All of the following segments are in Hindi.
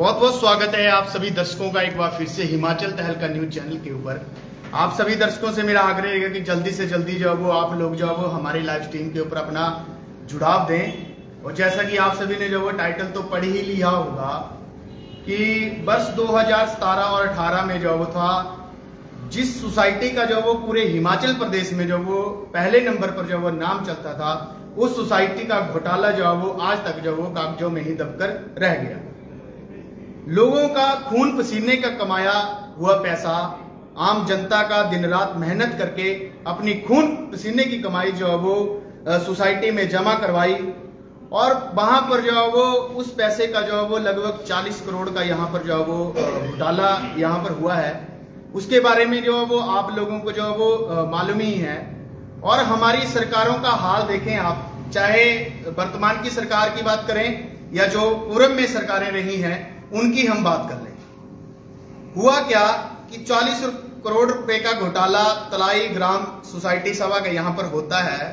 बहुत बहुत स्वागत है आप सभी दर्शकों का एक बार फिर से हिमाचल तहलका न्यूज चैनल के ऊपर। आप सभी दर्शकों से मेरा आग्रह है कि जल्दी से जल्दी जो है वो आप लोग जो है वो हमारी लाइव स्ट्रीम के ऊपर अपना जुड़ाव दें। और जैसा कि आप सभी ने जो वो टाइटल तो पढ़ ही लिया होगा कि वर्ष 2017 और 18 में जो वो था, जिस सोसाइटी का जो वो पूरे हिमाचल प्रदेश में जो वो पहले नंबर पर जो वो नाम चलता था, उस सोसाइटी का घोटाला जो है वो आज तक जो वो कागजों में ही दबकर रह गया। लोगों का खून पसीने का कमाया हुआ पैसा, आम जनता का दिन रात मेहनत करके अपनी खून पसीने की कमाई जो है वो सोसाइटी में जमा करवाई, और वहां पर जो है वो उस पैसे का जो है वो लगभग 40 करोड़ का यहाँ पर जो है वो घोटाला यहाँ पर हुआ है। उसके बारे में जो है वो आप लोगों को जो है वो मालूम ही है। और हमारी सरकारों का हाल देखें आप, चाहे वर्तमान की सरकार की बात करें या जो पूर्व में सरकारें रही हैं उनकी हम बात कर लें। हुआ क्या कि 40 करोड़ रुपए का घोटाला तलाई ग्राम सोसाइटी सभा का यहां पर होता है,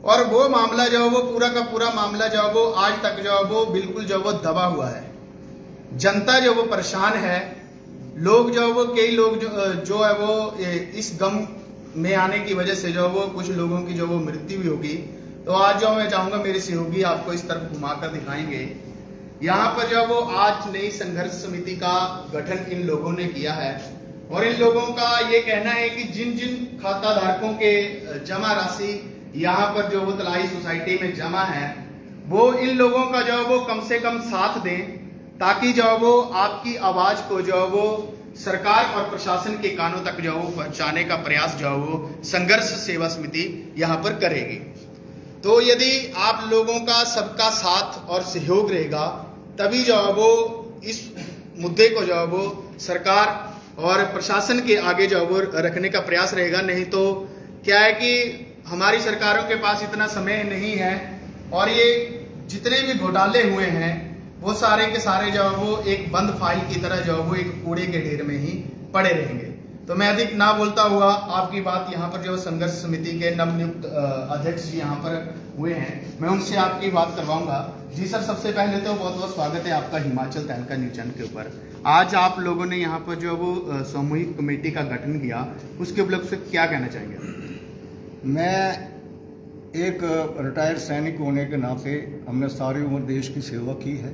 और वो मामला जो है वो पूरा का पूरा मामला जो है वो आज तक जो है वो बिल्कुल जो है वो दबा हुआ है। जनता जो वो परेशान है, लोग जो है वो कई लोग जो है वो इस गम में आने की वजह से जो है वो कुछ लोगों की जो वो मृत्यु भी होगी। तो आज जो मैं चाहूंगा मेरे सहयोगी आपको इस तरफ घुमाकर दिखाएंगे। यहाँ पर जो वो आज नई संघर्ष समिति का गठन इन लोगों ने किया है, और इन लोगों का ये कहना है कि जिन जिन खाता धारकों के जमा राशि यहाँ पर जो वो तलाई सोसाइटी में जमा है, वो इन लोगों का जो वो कम से कम साथ दें, ताकि जो वो आपकी आवाज को जो वो सरकार और प्रशासन के कानों तक जो वो पहुंचाने का प्रयास जो वो संघर्ष सेवा समिति यहाँ पर करेगी। तो यदि आप लोगों का सबका साथ और सहयोग रहेगा, तभी जो है वो इस मुद्दे को जो है वो सरकार और प्रशासन के आगे जो है वो रखने का प्रयास रहेगा। नहीं तो क्या है कि हमारी सरकारों के पास इतना समय नहीं है, और ये जितने भी घोटाले हुए हैं वो सारे के सारे जो है वो एक बंद फाइल की तरह जो है वो एक कूड़े के ढेर में ही पड़े रहेंगे। तो मैं अधिक ना बोलता हुआ आपकी बात यहाँ पर जो संघर्ष समिति के नवनियुक्त अध्यक्ष जी यहाँ पर हुए हैं, मैं उनसे आपकी बात करवाऊंगा। जी सर, सबसे पहले तो बहुत बहुत स्वागत है आपका हिमाचल तहलका न्यूज चैनल के ऊपर। आज आप लोगों ने यहाँ पर जो वो सामूहिक कमेटी का गठन किया, उसके उपलक्ष्य से क्या कहना चाहेंगे? मैं एक रिटायर्ड सैनिक होने के नाते हमने सारी उम्र देश की सेवा की है,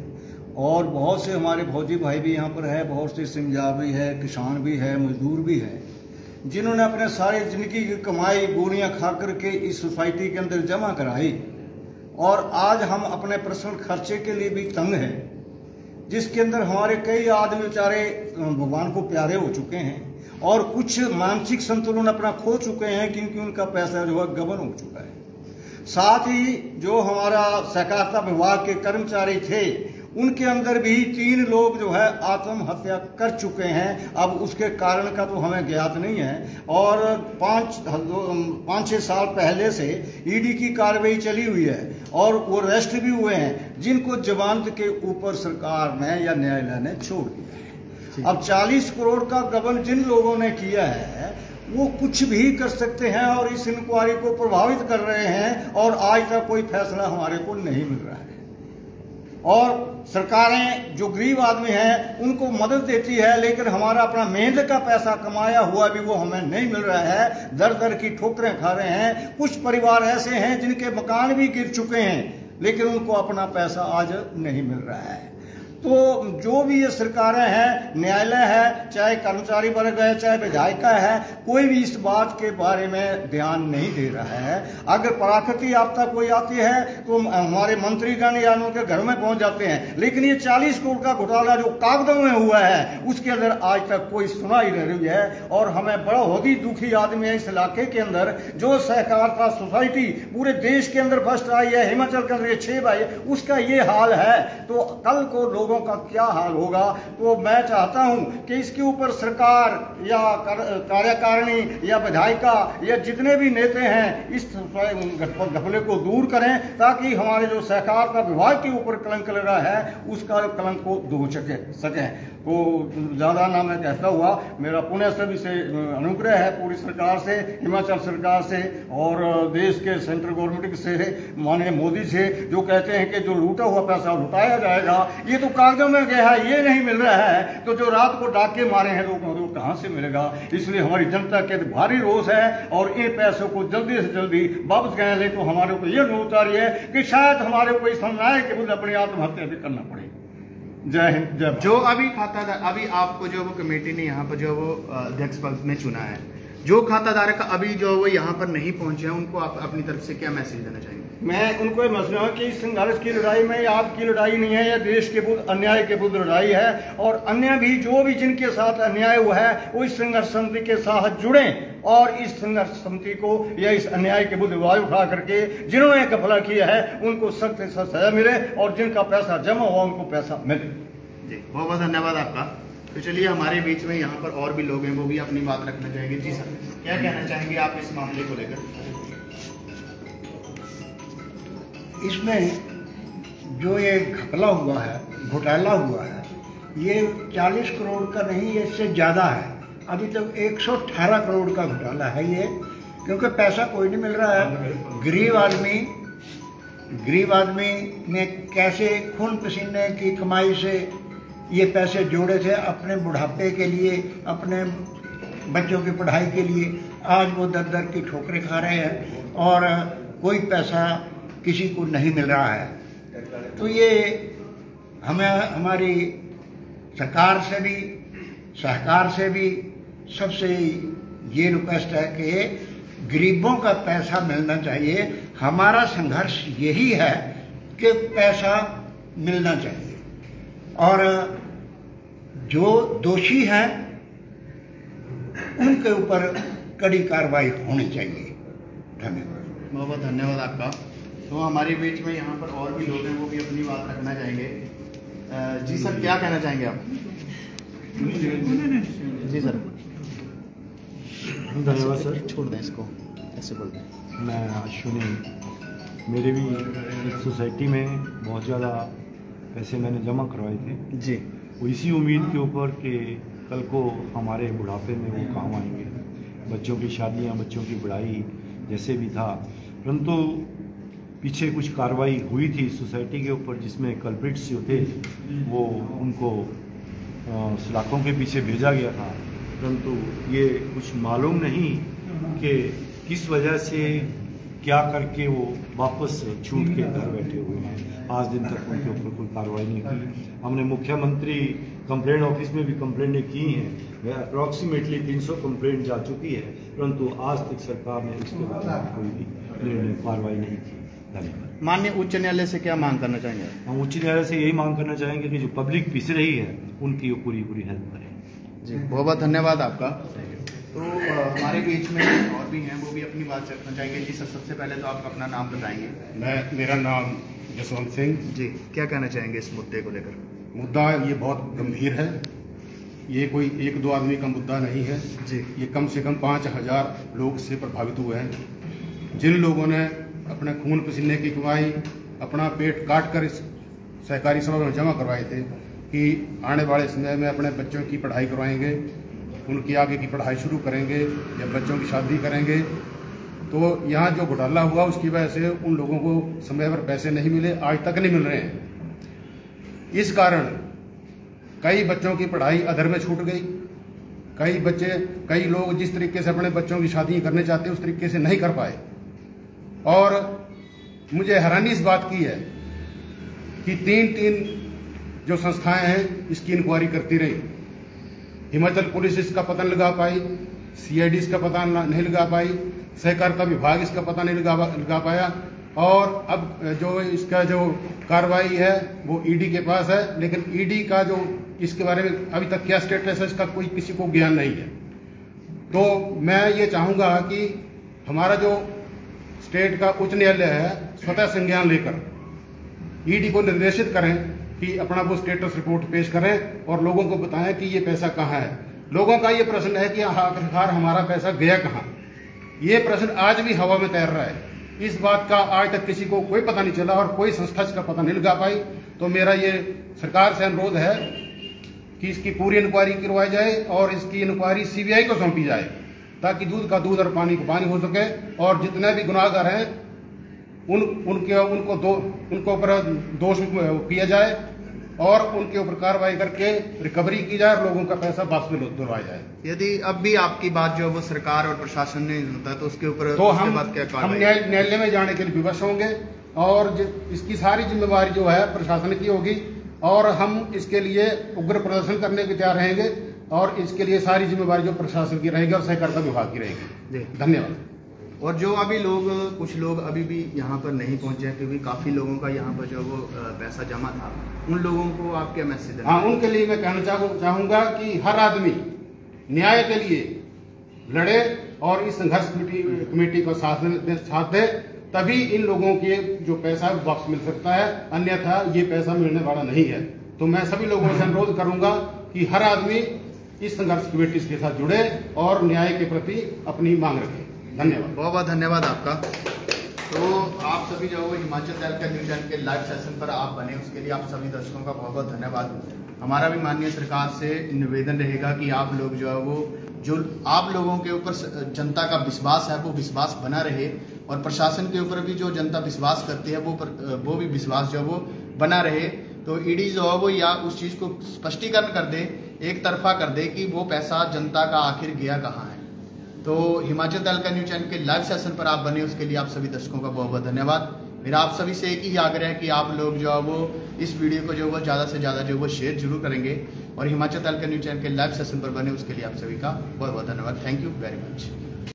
और बहुत से हमारे फौजी भाई भी यहाँ पर है, बहुत से सिंजाबी है, किसान भी है, मजदूर भी है, जिन्होंने अपने सारे जिंदगी की कमाई गोलियां खा करके इस सोसाइटी के अंदर जमा कराई। और आज हम अपने पर्सनल खर्चे के लिए भी तंग हैं, जिसके अंदर हमारे कई आदमी बेचारे भगवान को प्यारे हो चुके हैं, और कुछ मानसिक संतुलन अपना खो चुके हैं, क्योंकि उनका पैसा जो है गबन हो चुका है। साथ ही जो हमारा सहकारिता विभाग के कर्मचारी थे, उनके अंदर भी 3 लोग जो है आत्महत्या कर चुके हैं। अब उसके कारण का तो हमें ज्ञात नहीं है, और 5-6 साल पहले से ईडी की कार्रवाई चली हुई है, और वो अरेस्ट भी हुए हैं, जिनको जमानत के ऊपर सरकार ने या न्यायालय ने छोड़ दिया है। अब 40 करोड़ का गबन जिन लोगों ने किया है, वो कुछ भी कर सकते हैं, और इस इंक्वायरी को प्रभावित कर रहे हैं, और आज तक कोई फैसला हमारे को नहीं मिल रहा है। और सरकारें जो गरीब आदमी हैं उनको मदद देती है, लेकिन हमारा अपना मेहनत का पैसा कमाया हुआ भी वो हमें नहीं मिल रहा है। दर दर की ठोकरें खा रहे हैं। कुछ परिवार ऐसे हैं जिनके मकान भी गिर चुके हैं, लेकिन उनको अपना पैसा आज नहीं मिल रहा है। तो जो भी ये सरकारें हैं, न्यायालय है, चाहे कर्मचारी वर्ग है, चाहे विधायिका है, कोई भी इस बात के बारे में ध्यान नहीं दे रहा है। अगर प्राकृतिक आपदा कोई आती है तो हमारे मंत्रीगण या उनके घर में पहुंच जाते हैं, लेकिन ये 40 करोड़ का घोटाला जो कागजों में हुआ है, उसके अंदर आज तक कोई सुनाई नहीं रही है। और हमें बड़ा बहुत ही दुखी आदमी है इस इलाके के अंदर, जो सहकारिता सोसाइटी पूरे देश के अंदर फर्स्ट आई है, हिमाचल के अंदर 6 भाई, उसका ये हाल है, तो कल को लोगों का क्या हाल होगा। तो मैं चाहता हूं कि इसके ऊपर सरकार या कार्यकारिणी या विधायिका या जितने भी नेता हैं इस घपले को दूर करें, ताकि हमारे जो सहकारिता विभाग के ऊपर कलंक लगा है उसका कलंक को धो सकें। तो ज्यादा ना मैं कहता हुआ, मेरा पुण्य सभी से अनुग्रह है, पूरी सरकार से, हिमाचल सरकार से और देश के सेंट्रल गवर्नमेंट से, माननीय मोदी से, जो कहते हैं कि जो लूटा हुआ पैसा लुटाया जाएगा। ये तो कागजों में गया है ये नहीं मिल रहा है, तो जो रात को डाके मारे हैं लोगों को कहां से मिलेगा। इसलिए हमारी जनता के भारी रोष है और इन पैसों को जल्दी से जल्दी वापस गए। लेकिन हमारे को यह अनुरोध आ रही है कि शायद हमारे को इस अन्याय के विरुद्ध अपनी आत्महत्या भी करना पड़े। जय हिंद, जय। जो अभी खाताधार, अभी आपको जो वो कमेटी ने यहाँ पर जो वो अध्यक्ष पद में चुना है, जो खाताधारक अभी जो वो यहाँ पर नहीं पहुंचे हैं, उनको आप अपनी तरफ से क्या मैसेज देना चाहेंगे? मैं उनको ये मसला है कि इस संघर्ष की लड़ाई में आपकी लड़ाई नहीं है, यह देश के विरुद्ध अन्याय के विरुद्ध लड़ाई है। और अन्य भी जो भी जिनके साथ अन्याय हुआ है वो इस संघर्ष समिति के साथ जुड़े और इस संघर्ष समिति को या इस अन्याय के विरुद्ध आवाज उठा करके जिन्होंने घपला किया है उनको सख्त से सजा मिले और जिनका पैसा जमा हुआ उनको पैसा मिले। जी, बहुत बहुत धन्यवाद आपका। तो चलिए, हमारे बीच में यहाँ पर और भी लोग हैं, वो भी अपनी बात रखना चाहेंगे। जी सर, क्या कहना चाहेंगे आप इस मामले को लेकर? इसमें जो ये घपला हुआ है, घोटाला हुआ है, ये 40 करोड़ का नहीं, ये इससे ज़्यादा है। अभी तक 118 करोड़ का घोटाला है ये, क्योंकि पैसा कोई नहीं मिल रहा है। गरीब आदमी ने कैसे खून पसीने की कमाई से ये पैसे जोड़े थे अपने बुढ़ापे के लिए, अपने बच्चों की पढ़ाई के लिए, आज वो दर दर की ठोकरें खा रहे हैं और कोई पैसा किसी को नहीं मिल रहा है। तो ये हमें हमारी सरकार से भी, सहकार से भी सबसे ये रिक्वेस्ट है कि गरीबों का पैसा मिलना चाहिए। हमारा संघर्ष यही है कि पैसा मिलना चाहिए और जो दोषी हैं उनके ऊपर कड़ी कार्रवाई होनी चाहिए। धन्यवाद। बहुत बहुत धन्यवाद आपका। तो हमारे बीच में यहाँ पर और भी लोग हैं, वो भी अपनी बात रखना चाहेंगे। जी सर, क्या कहना चाहेंगे आप? जी सर। धन्यवाद सर। छोड़ दें इसको, ऐसे बोल दें। मैं अश्विनी, मेरे भी इस सोसाइटी में बहुत ज़्यादा पैसे मैंने जमा करवाए थे जी। वो इसी उम्मीद के ऊपर कि कल को हमारे बुढ़ापे में वो काम आएंगे, बच्चों की शादियां, बच्चों की पढ़ाई जैसे भी था। परंतु पीछे कुछ कार्रवाई हुई थी सोसाइटी के ऊपर जिसमें कल्प्रिट्स जो थे वो उनको सलाखों के पीछे भेजा गया था। परंतु ये कुछ मालूम नहीं कि किस वजह से क्या करके वो वापस छूट के घर बैठे हुए हैं। आज दिन तक उनके ऊपर कोई कार्रवाई नहीं की। हमने मुख्यमंत्री कंप्लेंट ऑफिस में भी कंप्लेंटें की हैं, अप्रॉक्सीमेटली 300 कंप्लेंट जा चुकी है, परंतु आज तक सरकार ने इसके बारे में कोई भी निर्णय कार्रवाई नहीं की। धन्यवाद। माननीय उच्च न्यायालय से क्या मांग करना चाहेंगे? हम उच्च न्यायालय से यही मांग करना चाहेंगे कि जो पब्लिक पिस रही है उनकी पूरी हेल्प करें। जी, बहुत बहुत धन्यवाद आपका। तो हमारे बीच में और भी हैं, वो भी अपनी बात रखना चाहेंगे। जी सर, सबसे पहले तो आप अपना नाम बताएंगे। मेरा नाम जसवंत सिंह। जी, क्या कहना चाहेंगे इस मुद्दे को लेकर? मुद्दा ये बहुत गंभीर है, ये कोई एक दो आदमी का मुद्दा नहीं है जी। ये कम से कम 5000 लोग इससे प्रभावित हुए हैं। जिन लोगों ने अपने खून पसीने की कमाई, अपना पेट काट कर इस सहकारी सभा में जमा करवाए थे कि आने वाले समय में अपने बच्चों की पढ़ाई करवाएंगे, उनकी आगे की पढ़ाई शुरू करेंगे या बच्चों की शादी करेंगे, तो यहाँ जो घोटाला हुआ उसकी वजह से उन लोगों को समय पर पैसे नहीं मिले, आज तक नहीं मिल रहे हैं। इस कारण कई बच्चों की पढ़ाई अधर में छूट गई। कई लोग जिस तरीके से अपने बच्चों की शादी करने चाहते उस तरीके से नहीं कर पाए। और मुझे हैरानी इस बात की है कि तीन जो संस्थाएं हैं इसकी इंक्वायरी करती रही। हिमाचल पुलिस इसका पता नहीं लगा पाई, CID इसका पता नहीं लगा पाई, सहकारिता विभाग इसका पता नहीं लगा पाया, और अब जो इसका जो कार्रवाई है वो ED के पास है, लेकिन ED का जो इसके बारे में अभी तक क्या स्टेटस है इसका कोई किसी को ज्ञान नहीं है। तो मैं ये चाहूंगा कि हमारा जो स्टेट का उच्च न्यायालय है स्वतः संज्ञान लेकर ED को निर्देशित करें कि अपना वो स्टेटस रिपोर्ट पेश करें और लोगों को बताएं कि ये पैसा कहाँ है। लोगों का ये प्रश्न है कि आखिरकार हमारा पैसा गया कहाँ। ये प्रश्न आज भी हवा में तैर रहा है। इस बात का आज तक किसी को कोई पता नहीं चला और कोई संस्था इसका पता नहीं लगा पाई। तो मेरा ये सरकार से अनुरोध है कि इसकी पूरी इंक्वायरी करवाई जाए और इसकी इंक्वायरी CBI को सौंपी जाए, ताकि दूध का दूध और पानी का पानी हो सके और जितने भी गुनाहगार हैं उनको ऊपर दोष किया जाए और उनके ऊपर कार्रवाई करके रिकवरी की जाए और लोगों का पैसा वापस दिलवाया जाए। यदि अब भी आपकी बात जो है वो सरकार और प्रशासन नहीं सुनता तो उसके ऊपर तो उसके हम बाद क्या हम कार्रवाई? न्यायालय में जाने के लिए विवश होंगे और इसकी सारी जिम्मेवारी जो है प्रशासन की होगी और हम इसके लिए उग्र प्रदर्शन करने के तैयार रहेंगे और इसके लिए सारी जिम्मेवारी जो प्रशासन की रहेगी और सहकारिता विभाग की रहेगी। धन्यवाद। और जो अभी लोग कुछ लोग अभी भी यहाँ पर नहीं पहुंचे हैं क्योंकि काफी लोगों का यहाँ पर जो वो पैसा जमा था, उन लोगों को आप क्या मैसेज देना? हाँ, उनके लिए मैं कहना चाहूंगा कि हर आदमी न्याय के लिए लड़े और इस संघर्ष कमेटी को साथ दे, तभी इन लोगों के जो पैसा वापस मिल सकता है, अन्यथा ये पैसा मिलने वाला नहीं है। तो मैं सभी लोगों से अनुरोध करूंगा कि हर आदमी इस संघर्ष कमेटी के साथ जुड़े और न्याय के प्रति अपनी मांग रखे। धन्यवाद। बहुत बहुत धन्यवाद आपका। तो आप सभी जो हिमाचल दहल का न्यूज चैनल के लाइव सेशन पर आप बने, उसके लिए आप सभी दर्शकों का बहुत बहुत धन्यवाद। हमारा भी माननीय सरकार से निवेदन रहेगा कि आप लोग जो है वो जो आप लोगों के ऊपर जनता का विश्वास है वो विश्वास बना रहे और प्रशासन के ऊपर भी जो जनता विश्वास करती है वो भी विश्वास जो है वो बना रहे। तो ईडी जो है वो या उस चीज को स्पष्टीकरण कर दे, एक तरफा कर दे कि वो पैसा जनता का आखिर गया कहाँ है। तो हिमाचल दहल का न्यूज चैनल के लाइव सेशन पर आप बने, उसके लिए आप सभी दर्शकों का बहुत बहुत धन्यवाद। मेरा आप सभी से एक ही आग्रह है कि आप लोग जो है वो इस वीडियो को जो वो ज्यादा से ज्यादा जो वो शेयर जरूर करेंगे और हिमाचल दहल का न्यूज चैनल के लाइव सेशन पर बने, उसके लिए आप सभी का बहुत बहुत धन्यवाद। Thank you very much.